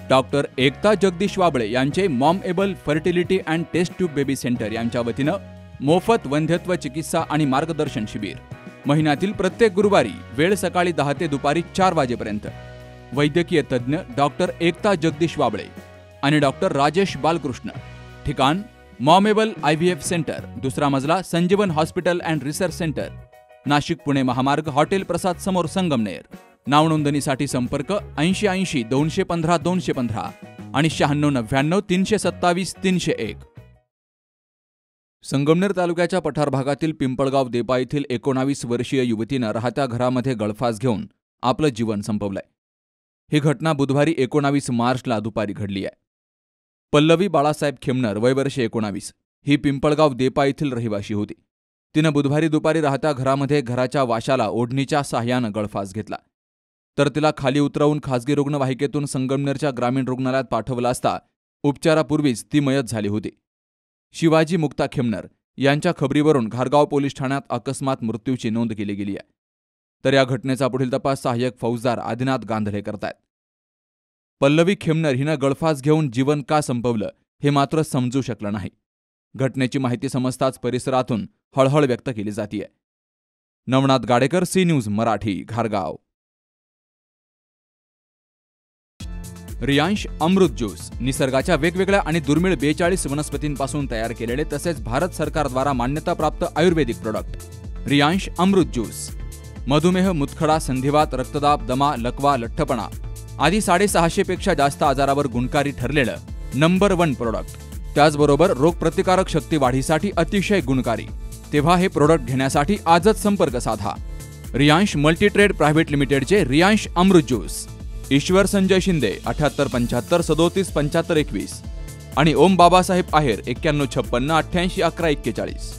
Doctor एकता जगदीश वाबळे यांचे mom able fertility and test tube baby centre यांच्या वतीनं मोफत वंध्यत्व चिकित्सा आणि मार्गदर्शन शिबिर महिन्यातील प्रत्येक गुरुवारी वेळ सकाळी 10 ते दुपारी 4 वाजेपर्यंत वैद्यकीय तज्ज्ञ डॉक्टर एकता जगदीश वाबळे आणि डॉक्टर राजेश बालकृष्ण। ठिकाण मॉम एबल IVF सेंटर, दुसरा मजला, संजीवन hospital and research centre, Nashik Pune महामार्ग, हॉटेल प्रसाद समोर, संगमनेर। नाव नोंदणीसाठी संपर्क 8080 215 215 आणि 9699 327 301। संगमनेर तालुक्याच्या पठार भागातील पिंपळगाव देपा येथील 19 वर्षीय युवतीनं राहत्या घरामध्ये गळफास घेऊन आपलं जीवन संपवलंय। ही घटना बुधवारी 19 मार्चला दुपारी घडली आहे। पल्लवी बाळासाहेब खेमनर, वय वर्ष 19, ही पिंपळगाव देपा येथील रहिवाशी होती। तिनं बुधवारी दुपारी राहत्या घरामध्ये घराच्या वाशाला ओढणीच्या साह्यानं गळफास घेतला, तर तिला खाली उतरवून खासगी रुग्णवाहिकेतून संगमनेरच्या ग्रामीण रुग्णालयात पाठवलं असता उपचारापूर्वीच ती मयत झाली होती। शिवाजी मुक्ता खेमनर यांच्या खबरीवरून घारगाव पोलीस ठाण्यात अकस्मात मृत्यूची नोंद केली गेली आहे। तर या घटनेचा पुढील तपास सहाय्यक फौजदार आदिनाथ गांधळे करतायत। पल्लवी खेमनर हिनं गळफास घेऊन जीवन का संपवलं हे मात्र समजू शकलं नाही। घटनेची माहिती समजताच परिसरातून हळहळ व्यक्त केली जातीये। नवनाथ गाडेकर, सी न्यूज मराठी, घारगाव। रियांश अमृत ज्यूस निसर्गाच्या वेगवेगळ्या आणि दुर्मिळ 42 वनस्पतींपासून तयार केलेले तसेच भारत सरकारद्वारा मान्यताप्राप्त आयुर्वेदिक प्रोडक्ट। रियांश अमृत ज्यूस मधुमेह, मुतखडा, संधिवात, रक्तदाब, दमा, लकवा, लठ्ठपणा आदी 650 पेक्षा जास्त आजारावर गुणकारी ठरलेलं नंबर 1 प्रोडक्ट। त्याचबरोबर रोगप्रतिकारक शक्ती वाढीसाठी अतिशय गुणकारी। तेव्हा हे प्रोडक्ट घेण्यासाठी आजच संपर्क साधा। रियांश मल्टीट्रेड प्रायव्हेट लिमिटेडचे रियांश अमृत ज्यूस, ईश्वर संजय शिंदे 78 75 37 75 21 आणि ओम बाबासाहेब आहेर 91 56 88 11 41।